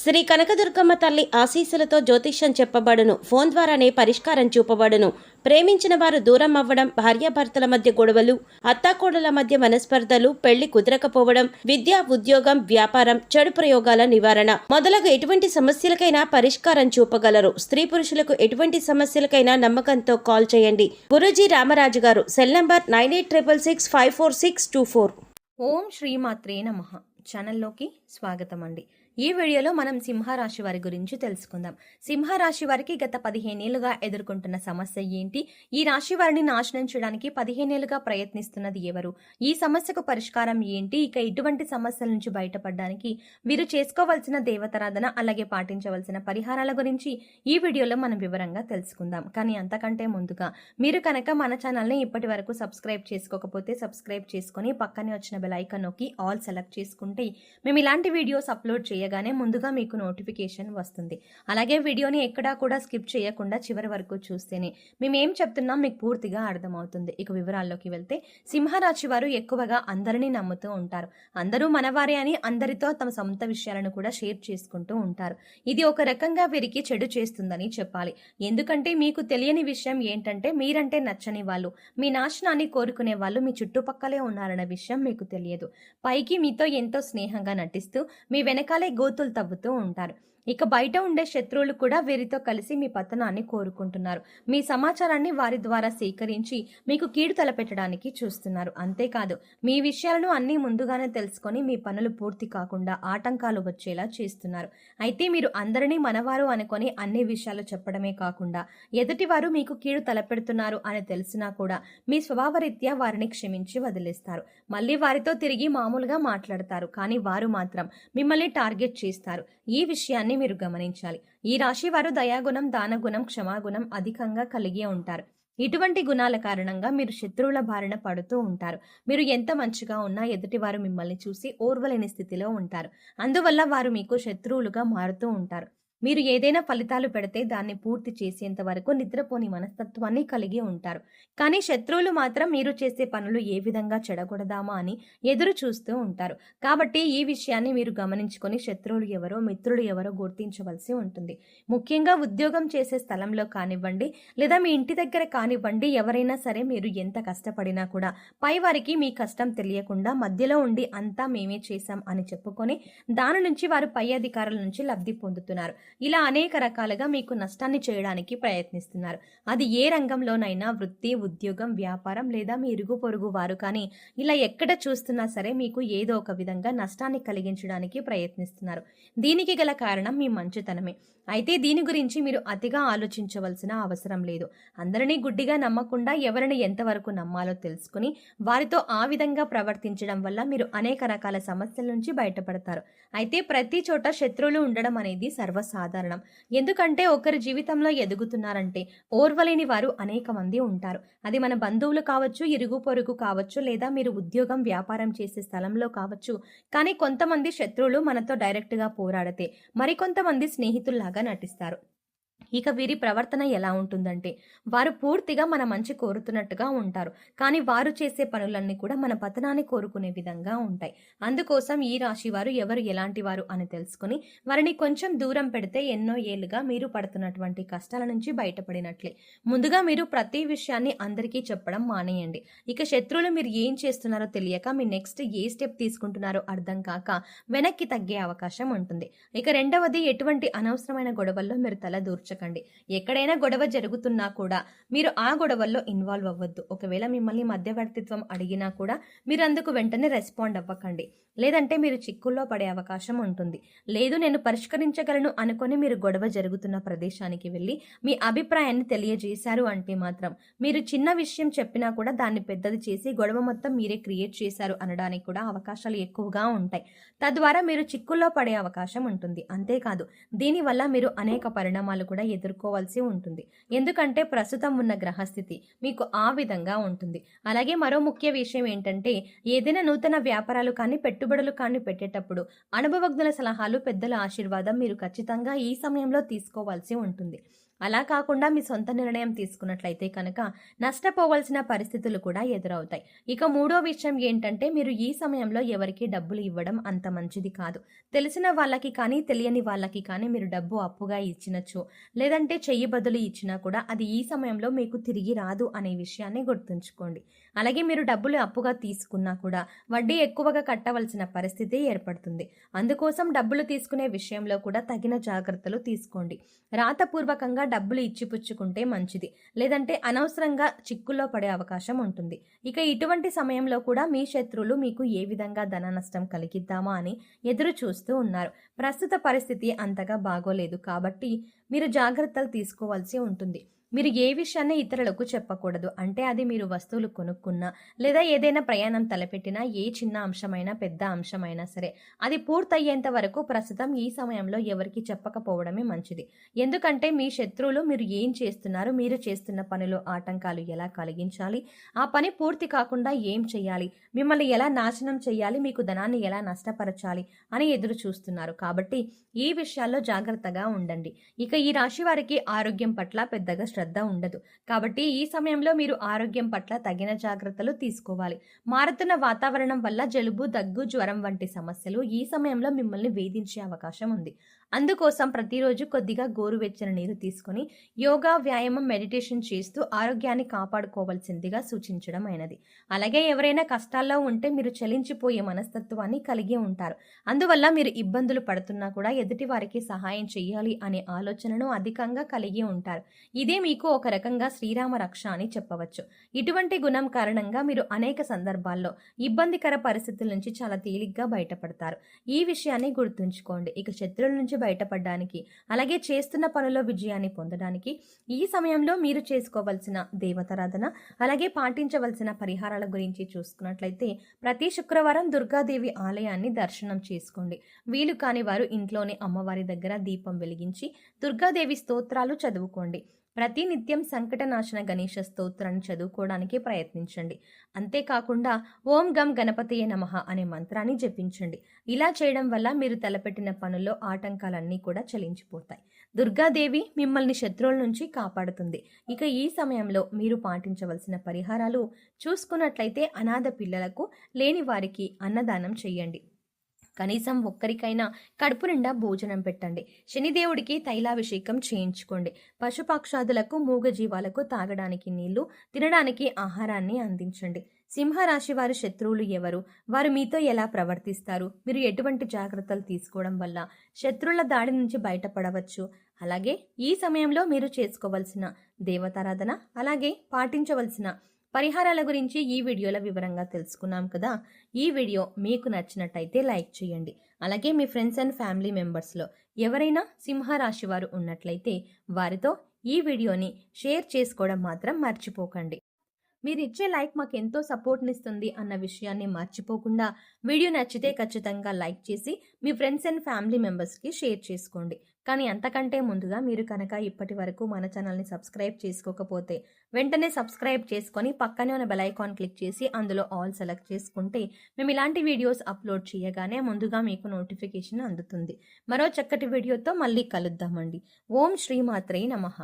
శ్రీ కనకదుర్గమ్మ తల్లి ఆశీస్సులతో జ్యోతిష్యం చెప్పబడును. ఫోన్ ద్వారానే పరిష్కారం చూపబడును. ప్రేమించిన వారు దూరం అవ్వడం, భార్యాభర్తల మధ్య గొడవలు, అత్తాకోడల మధ్య మనస్పర్ధలు, పెళ్లి కుదరకపోవడం, విద్య, ఉద్యోగం, వ్యాపారం, చెడు ప్రయోగాల నివారణ మొదలగు ఎటువంటి సమస్యలకైనా పరిష్కారం చూపగలరు. స్త్రీ పురుషులకు ఎటువంటి సమస్యలకైనా నమ్మకంతో కాల్ చేయండి. గురూజీ రామరాజు గారు. Cell number 9866654624. ఓం శ్రీమాత్రే నమః. ఛానల్లోకి స్వాగతం అండి. ఈ వీడియోలో మనం సింహరాశి వారి గురించి తెలుసుకుందాం. సింహరాశి వారికి గత 15 ఏళ్లుగా ఎదుర్కొంటున్న సమస్య ఏంటి? ఈ రాశి వారిని నాశనం చేయడానికి 15 ఏళ్లుగా ప్రయత్నిస్తున్నది ఎవరు? ఈ సమస్యకు పరిష్కారం ఏంటి? ఇక ఇటువంటి సమస్యల నుంచి బయటపడడానికి వీరు చేసుకోవాల్సిన దేవతారాధన, అలాగే పాటించవలసిన పరిహారాల గురించి ఈ వీడియోలో మనం వివరంగా తెలుసుకుందాం. కానీ అంతకంటే ముందుగా మీరు కనుక మన ఛానల్ని ఇప్పటి వరకు సబ్స్క్రైబ్ చేసుకోకపోతే సబ్స్క్రైబ్ చేసుకొని పక్కనే వచ్చిన బెల్ ఐకాన్ నొక్కి ఆల్ సెలెక్ట్ చేసుకుంటే మేము ఇలాంటి వీడియోస్ అప్లోడ్ చేయగానే ముందుగా మీకు నోటిఫికేషన్ వస్తుంది. అలాగే వీడియోని ఎక్కడా కూడా స్కిప్ చేయకుండా చివరి వరకు చూస్తేనే మేము ఏం చెప్తున్నాం మీకు పూర్తిగా అర్థమవుతుంది. ఇక వివరాల్లోకి వెళ్తే, సింహరాశి వారు ఎక్కువగా అందరినీ నమ్ముతూ ఉంటారు. అందరూ మనవారే అని అందరితో తమ సొంత విషయాలను కూడా షేర్ చేసుకుంటూ ఉంటారు. ఇది ఒక రకంగా వీరికి చెడు చేస్తుందని చెప్పాలి. ఎందుకంటే మీకు తెలియని విషయం ఏంటంటే, మీరంటే నచ్చని వాళ్ళు, మీ నాశనాన్ని కోరుకునే వాళ్ళు మీ చుట్టుపక్కలే ఉన్నారన్న విషయం మీకు తెలియదు. పైకి మీతో ఎంతో స్నేహంగా నటిస్తూ మీ వెనకాలే గోతులు తవ్వుతూ ఉంటారు. ఇక బయట ఉండే శత్రువులు కూడా వీరితో కలిసి మీ పతనాన్ని కోరుకుంటున్నారు. మీ సమాచారాన్ని వారి ద్వారా సేకరించి మీకు కీడు తలపెట్టడానికి చూస్తున్నారు. అంతేకాదు, మీ విషయాలను అన్ని ముందుగానే తెలుసుకొని మీ పనులు పూర్తి కాకుండా ఆటంకాలు వచ్చేలా చేస్తున్నారు. అయితే మీరు అందరినీ మనవారు అనుకొని అన్ని విషయాలు చెప్పడమే కాకుండా ఎదుటివారు మీకు కీడు తలపెడుతున్నారు అని తెలిసినా కూడా మీ స్వభావరీత్యా వారిని క్షమించి వదిలేస్తారు. మళ్ళీ వారితో తిరిగి మామూలుగా మాట్లాడతారు. కానీ వారు మాత్రం మిమ్మల్ని టార్గెట్ చేస్తారు. ఈ విషయాన్ని మీరు గమనించాలి. ఈ రాశి వారు దయాగుణం, దానగుణం, క్షమాగుణం అధికంగా కలిగి ఉంటారు. ఇటువంటి గుణాల కారణంగా మీరు శత్రువుల బారిన పడుతూ ఉంటారు. మీరు ఎంత మంచిగా ఉన్నా ఎదుటివారు మిమ్మల్ని చూసి ఓర్వలేని స్థితిలో ఉంటారు. అందువల్ల వారు మీకు శత్రువులుగా మారుతూ ఉంటారు. మీరు ఏదైనా ఫలితాలు పెడితే దాన్ని పూర్తి చేసేంత వరకు నిద్రపోని మనస్తత్వాన్ని కలిగి ఉంటారు. కానీ శత్రువులు మాత్రం మీరు చేసే పనులు ఏ విధంగా చెడగొడదామా అని ఎదురు చూస్తూ ఉంటారు. కాబట్టి ఈ విషయాన్ని మీరు గమనించుకొని శత్రువులు ఎవరో, మిత్రులు ఎవరో గుర్తించవలసి ఉంటుంది. ముఖ్యంగా ఉద్యోగం చేసే స్థలంలో కానివ్వండి, లేదా మీ ఇంటి దగ్గర కానివ్వండి, ఎవరైనా సరే మీరు ఎంత కష్టపడినా కూడా పై వారికి మీ కష్టం తెలియకుండా మధ్యలో ఉండి అంతా మేమే చేశాం అని చెప్పుకొని దాని నుంచి వారు పై అధికారుల నుంచి లబ్ధి పొందుతున్నారు. ఇలా అనేక రకాలుగా మీకు నష్టాన్ని చేయడానికి ప్రయత్నిస్తున్నారు. అది ఏ రంగంలోనైనా, వృత్తి, ఉద్యోగం, వ్యాపారం లేదా మీ ఇరుగు పొరుగు వారు కానీ ఇలా ఎక్కడ చూస్తున్నా సరే మీకు ఏదో ఒక విధంగా నష్టాన్ని కలిగించడానికి ప్రయత్నిస్తున్నారు. దీనికి గల కారణం మీ మంచితనమే. అయితే దీని గురించి మీరు అతిగా ఆలోచించవలసిన అవసరం లేదు. అందరినీ గుడ్డిగా నమ్మకుండా ఎవరిని ఎంతవరకు నమ్మాలో తెలుసుకుని వారితో ఆ విధంగా ప్రవర్తించడం వల్ల మీరు అనేక రకాల సమస్యల నుంచి బయటపడతారు. అయితే ప్రతి చోట శత్రువులు ఉండడం అనేది సర్వసాధారణం. ఎందుకంటే ఒకరి జీవితంలో ఎదుగుతున్నారంటే ఓర్వలేని వారు అనేక మంది ఉంటారు. అది మన బంధువులు కావచ్చు, ఇరుగు పొరుగు కావచ్చు, లేదా మీరు ఉద్యోగం, వ్యాపారం చేసే స్థలంలో కావచ్చు. కానీ కొంతమంది శత్రువులు మనతో డైరెక్ట్గా పోరాడితే మరికొంతమంది స్నేహితుల్లాగా నటిస్తారు. ఇక వీరి ప్రవర్తన ఎలా ఉంటుందంటే, వారు పూర్తిగా మన మంచి కోరుతున్నట్టుగా ఉంటారు. కానీ వారు చేసే పనులన్నీ కూడా మన పతనాన్ని కోరుకునే విధంగా ఉంటాయి. అందుకోసం ఈ రాశి వారు ఎవరు ఎలాంటి వారు అని తెలుసుకుని వారిని కొంచెం దూరం పెడితే ఎన్నో ఏళ్లుగా మీరు పడుతున్నటువంటి కష్టాల నుంచి బయటపడినట్లే. ముందుగా మీరు ప్రతి విషయాన్ని అందరికీ చెప్పడం మానేయండి. ఇక శత్రువులు మీరు ఏం చేస్తున్నారో తెలియక మీ నెక్స్ట్ ఏ స్టెప్ తీసుకుంటున్నారో అర్థం కాక వెనక్కి తగ్గే అవకాశం ఉంటుంది. ఇక రెండవది, ఎటువంటి అనవసరమైన గొడవల్లో మీరు తల దూర్చకండి. ఎక్కడైనా గొడవ జరుగుతున్నా కూడా మీరు ఆ గొడవల్లో ఇన్వాల్వ్ అవ్వద్దు. ఒకవేళ మిమ్మల్ని మధ్యవర్తిత్వం అడిగినా కూడా మీరు అందుకు వెంటనే రెస్పాండ్ అవ్వకండి. లేదంటే మీరు చిక్కుల్లో పడే అవకాశం ఉంటుంది. లేదు, నేను పరిష్కరించగలను అనుకొని మీరు గొడవ జరుగుతున్న ప్రదేశానికి వెళ్ళి మీ అభిప్రాయాన్ని తెలియజేశారు అంటే మాత్రం మీరు చిన్న విషయం చెప్పినా కూడా దాన్ని పెద్దది చేసి గొడవ మొత్తం మీరే క్రియేట్ చేశారు అనడానికి కూడా అవకాశాలు ఎక్కువగా ఉంటాయి. తద్వారా మీరు చిక్కుల్లో పడే అవకాశం ఉంటుంది. అంతేకాదు, దీనివల్ల మీరు అనేక పరిణామాలు కూడా ఎదుర్కోవాల్సి ఉంటుంది. ఎందుకంటే ప్రస్తుతం ఉన్న గ్రహస్థితి మీకు ఆ విధంగా ఉంటుంది. అలాగే మరో ముఖ్య విషయం ఏంటంటే, ఏదైనా నూతన వ్యాపారాలు కానీ పెట్టుబడులు కానీ పెట్టేటప్పుడు అనుభవజ్ఞుల సలహాలు, పెద్దల ఆశీర్వాదం మీరు ఖచ్చితంగా ఈ సమయంలో తీసుకోవాల్సి ఉంటుంది. అలా కాకుండా మీ సొంత నిర్ణయం తీసుకున్నట్లయితే కనుక నష్టపోవాల్సిన పరిస్థితులు కూడా ఎదురవుతాయి. ఇక మూడో విషయం ఏంటంటే, మీరు ఈ సమయంలో ఎవరికి డబ్బులు ఇవ్వడం అంత మంచిది కాదు. తెలిసిన వాళ్ళకి కానీ తెలియని వాళ్ళకి కానీ మీరు డబ్బు అప్పుగా ఇచ్చినచ్చు, లేదంటే చెయ్యి బదులు ఇచ్చినా కూడా అది ఈ సమయంలో మీకు తిరిగి రాదు అనే విషయాన్ని గుర్తుంచుకోండి. అలాగే మీరు డబ్బులు అప్పుగా తీసుకున్నా కూడా వడ్డీ ఎక్కువగా కట్టవలసిన పరిస్థితి ఏర్పడుతుంది. అందుకోసం డబ్బులు తీసుకునే విషయంలో కూడా తగిన జాగ్రత్తలు తీసుకోండి. రాతపూర్వకంగా డబ్బులు ఇచ్చిపుచ్చుకుంటే మంచిది, లేదంటే అనవసరంగా చిక్కుల్లో పడే అవకాశం ఉంటుంది. ఇక ఇటువంటి సమయంలో కూడా మీ శత్రువులు మీకు ఏ విధంగా ధన నష్టం కలిగిద్దామా అని ఎదురు చూస్తూ ఉన్నారు. ప్రస్తుత పరిస్థితి అంతగా బాగోలేదు కాబట్టి మీరు జాగ్రత్తలు తీసుకోవాల్సి ఉంటుంది. మీరు ఏ విషయాన్ని ఇతరులకు చెప్పకూడదు. అంటే అది మీరు వస్తువులు కొనుక్కున్నా లేదా ఏదైనా ప్రయాణం తలపెట్టినా ఏ చిన్న అంశమైనా పెద్ద అంశమైనా సరే అది పూర్తయ్యేంత వరకు ప్రస్తుతం ఈ సమయంలో ఎవరికి చెప్పకపోవడమే మంచిది. ఎందుకంటే మీ శత్రువులు మీరు ఏం చేస్తున్నారు, మీరు చేస్తున్న పనిలో ఆటంకాలు ఎలా కలిగించాలి, ఆ పని పూర్తి కాకుండా ఏం చేయాలి, మిమ్మల్ని ఎలా నాశనం చేయాలి, మీకు ధనాన్ని ఎలా నష్టపరచాలి అని ఎదురు చూస్తున్నారు. కాబట్టి ఈ విషయాల్లో జాగ్రత్తగా ఉండండి. ఇక ఈ రాశి వారికి ఆరోగ్యం పట్ల పెద్దగా శ్రద్ధ ఉండదు. కాబట్టి ఈ సమయంలో మీరు ఆరోగ్యం పట్ల తగిన జాగ్రత్తలు తీసుకోవాలి. మారుతున్న వాతావరణం వల్ల జలుబు, దగ్గు, జ్వరం వంటి సమస్యలు ఈ సమయంలో మిమ్మల్ని వేధించే అవకాశం ఉంది. అందుకోసం ప్రతిరోజు కొద్దిగా గోరువెచ్చని నీరు తీసుకొని యోగా, వ్యాయామం, మెడిటేషన్ చేస్తూ ఆరోగ్యాన్ని కాపాడుకోవాల్సిందిగా సూచించడం అయినది. అలాగే ఎవరైనా కష్టాల్లో ఉంటే మీరు చలించిపోయే మనస్తత్వాన్ని కలిగి ఉంటారు. అందువల్ల మీరు ఇబ్బందులు పడుతున్నా కూడా ఎదుటి వారికి సహాయం చేయాలి అనే ఆలోచనను అధికంగా కలిగి ఉంటారు. ఇదే మీకు ఒక రకంగా శ్రీరామ రక్ష అని చెప్పవచ్చు. ఇటువంటి గుణం కారణంగా మీరు అనేక సందర్భాల్లో ఇబ్బందికర పరిస్థితుల నుంచి చాలా తేలిగ్గా బయటపడతారు. ఈ విషయాన్ని గుర్తుంచుకోండి. ఇక శత్రువుల నుంచి బయటపడడానికి, అలాగే చేస్తున్న పనుల్లో విజయాన్ని పొందడానికి ఈ సమయంలో మీరు చేసుకోవాల్సిన దేవతారాధన, అలాగే పాటించవలసిన పరిహారాల గురించి చూసుకున్నట్లయితే ప్రతి శుక్రవారం దుర్గాదేవి ఆలయాన్ని దర్శనం చేసుకోండి. వీలు కాని వారు ఇంట్లోనే అమ్మవారి దగ్గర దీపం వెలిగించి దుర్గాదేవి స్తోత్రాలు చదువుకోండి. ప్రతినిత్యం సంకటనాశన గణేష స్తోత్రాన్ని చదువుకోవడానికి ప్రయత్నించండి. అంతేకాకుండా ఓం గం గణపతియే నమః అనే మంత్రాన్ని జపించండి. ఇలా చేయడం వల్ల మీరు తలపెట్టిన పనుల్లో ఆటంకాలన్నీ కూడా చలించిపోతాయి. దుర్గాదేవి మిమ్మల్ని శత్రువుల నుంచి కాపాడుతుంది. ఇక ఈ సమయంలో మీరు పాటించవలసిన పరిహారాలు చూసుకున్నట్లయితే అనాథ పిల్లలకు, లేని వారికి అన్నదానం చేయండి. కనీసం ఒక్కరికైనా కడుపు నిండా భోజనం పెట్టండి. శనిదేవుడికి తైలాభిషేకం చేయించుకోండి. పశుపక్షాదులకు, మూగజీవాలకు తాగడానికి నీళ్లు, తినడానికి ఆహారాన్ని అందించండి. సింహరాశి వారి శత్రువులు ఎవరు, వారు మీతో ఎలా ప్రవర్తిస్తారు, మీరు ఎటువంటి జాగ్రత్తలు తీసుకోవడం వల్ల శత్రువుల దాడి నుంచి బయటపడవచ్చు, అలాగే ఈ సమయంలో మీరు చేసుకోవలసిన దేవతారాధన, అలాగే పాటించవలసిన పరిహారాల గురించి ఈ వీడియోలో వివరంగా తెలుసుకున్నాం కదా. ఈ వీడియో మీకు నచ్చినట్టయితే లైక్ చేయండి. అలాగే మీ ఫ్రెండ్స్ అండ్ ఫ్యామిలీ మెంబర్స్లో ఎవరైనా సింహరాశి వారు ఉన్నట్లయితే వారితో ఈ వీడియోని షేర్ చేసుకోవడం మాత్రం మర్చిపోకండి. మీరు ఇచ్చే లైక్ మాకు ఎంతో సపోర్ట్నిస్తుంది అన్న విషయాన్ని మర్చిపోకుండా వీడియో నచ్చితే ఖచ్చితంగా లైక్ చేసి మీ ఫ్రెండ్స్ అండ్ ఫ్యామిలీ మెంబర్స్కి షేర్ చేసుకోండి. కానీ అంతకంటే ముందుగా మీరు కనుక ఇప్పటి వరకు మన ఛానల్ని సబ్స్క్రైబ్ చేసుకోకపోతే వెంటనే సబ్స్క్రైబ్ చేసుకొని పక్కనే ఉన్న బెల్ ఐకాన్ క్లిక్ చేసి అందులో ఆల్ సెలెక్ట్ చేసుకుంటే మేము ఇలాంటి వీడియోస్ అప్లోడ్ చేయగానే ముందుగా మీకు నోటిఫికేషన్ అందుతుంది. మరో చక్కటి వీడియోతో మళ్ళీ కలుద్దామండి. ఓం శ్రీమాత్రే నమః.